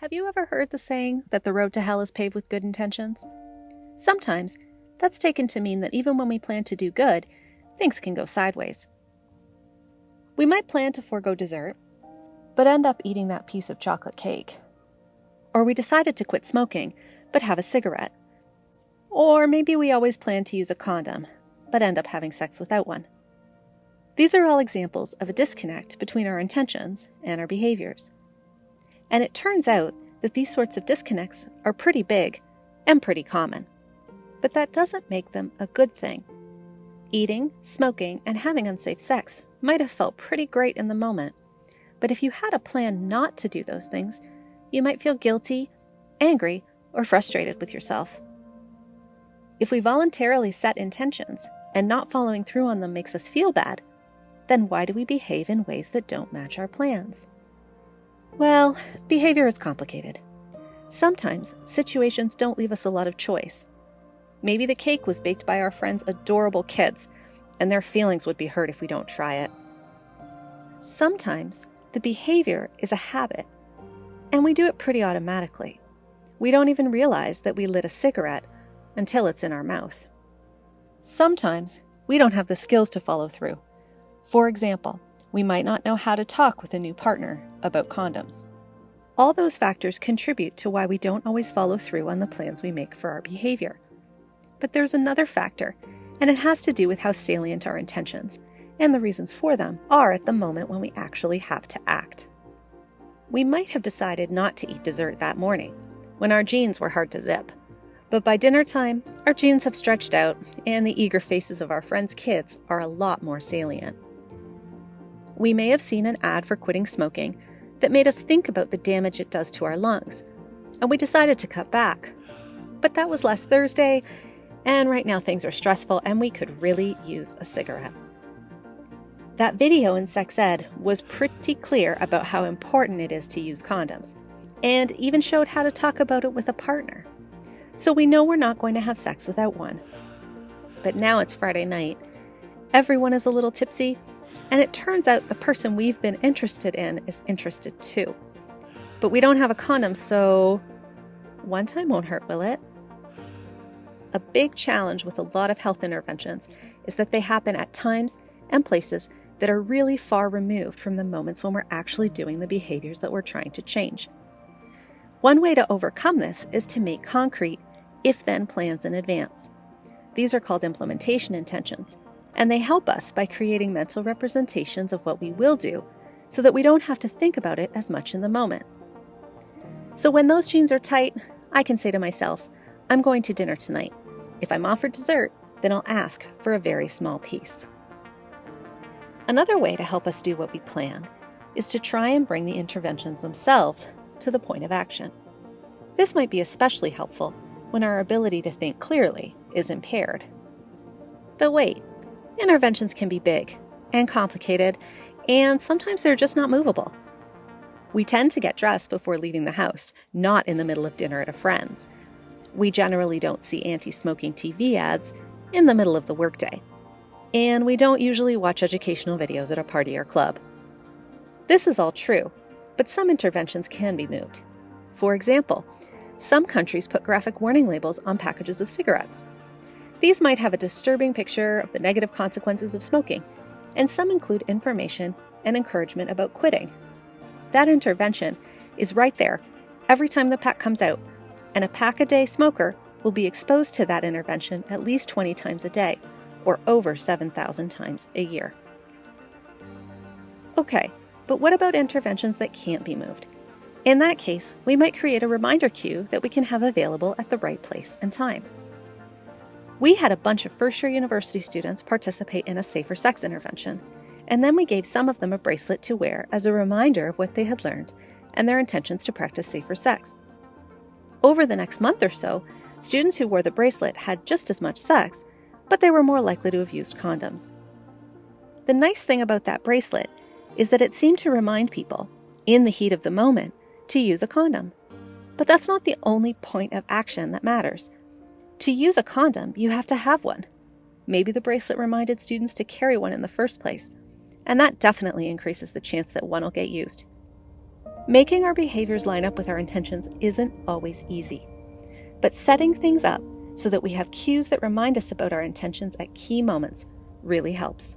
Have you ever heard the saying that the road to hell is paved with good intentions? Sometimes that's taken to mean that even when we plan to do good, things can go sideways. We might plan to forego dessert, but end up eating that piece of chocolate cake. Or we decided to quit smoking, but have a cigarette. Or maybe we always plan to use a condom, but end up having sex without one. These are all examples of a disconnect between our intentions and our behaviors. And it turns out that these sorts of disconnects are pretty big and pretty common. But that doesn't make them a good thing. Eating, smoking, and having unsafe sex might have felt pretty great in the moment, but if you had a plan not to do those things, you might feel guilty, angry, or frustrated with yourself. If we voluntarily set intentions and not following through on them makes us feel bad, then why do we behave in ways that don't match our plans? Well, behavior is complicated. Sometimes situations don't leave us a lot of choice. Maybe the cake was baked by our friends' adorable kids, and their feelings would be hurt if we don't try it. Sometimes the behavior is a habit, and we do it pretty automatically. We don't even realize that we lit a cigarette until it's in our mouth. Sometimes we don't have the skills to follow through. For example, we might not know how to talk with a new partner about condoms. All those factors contribute to why we don't always follow through on the plans we make for our behavior. But there's another factor, and it has to do with how salient our intentions and the reasons for them are at the moment when we actually have to act. We might have decided not to eat dessert that morning, when our jeans were hard to zip. But by dinner time, our jeans have stretched out, and the eager faces of our friends' kids are a lot more salient. We may have seen an ad for quitting smoking that made us think about the damage it does to our lungs, and we decided to cut back. But that was last Thursday, and right now things are stressful and we could really use a cigarette. That video in sex ed was pretty clear about how important it is to use condoms, and even showed how to talk about it with a partner. So we know we're not going to have sex without one. But now it's Friday night, everyone is a little tipsy, and it turns out the person we've been interested in is interested too. But we don't have a condom, so one time won't hurt, will it? A big challenge with a lot of health interventions is that they happen at times and places that are really far removed from the moments when we're actually doing the behaviors that we're trying to change. One way to overcome this is to make concrete if-then plans in advance. These are called implementation intentions, and they help us by creating mental representations of what we will do so that we don't have to think about it as much in the moment. So when those jeans are tight, I can say to myself, I'm going to dinner tonight. If I'm offered dessert, then I'll ask for a very small piece. Another way to help us do what we plan is to try and bring the interventions themselves to the point of action. This might be especially helpful when our ability to think clearly is impaired. But wait, interventions can be big and complicated, and sometimes they're just not movable. We tend to get dressed before leaving the house, not in the middle of dinner at a friend's. We generally don't see anti-smoking TV ads in the middle of the workday. And we don't usually watch educational videos at a party or club. This is all true, but some interventions can be moved. For example, some countries put graphic warning labels on packages of cigarettes. These might have a disturbing picture of the negative consequences of smoking, and some include information and encouragement about quitting. That intervention is right there every time the pack comes out, and a pack-a-day smoker will be exposed to that intervention at least 20 times a day, or over 7,000 times a year. Okay, but what about interventions that can't be moved? In that case, we might create a reminder cue that we can have available at the right place and time. We had a bunch of first-year university students participate in a safer sex intervention, and then we gave some of them a bracelet to wear as a reminder of what they had learned and their intentions to practice safer sex. Over the next month or so, students who wore the bracelet had just as much sex, but they were more likely to have used condoms. The nice thing about that bracelet is that it seemed to remind people, in the heat of the moment, to use a condom. But that's not the only point of action that matters. To use a condom, you have to have one. Maybe the bracelet reminded students to carry one in the first place, and that definitely increases the chance that one will get used. Making our behaviors line up with our intentions isn't always easy, but setting things up so that we have cues that remind us about our intentions at key moments really helps.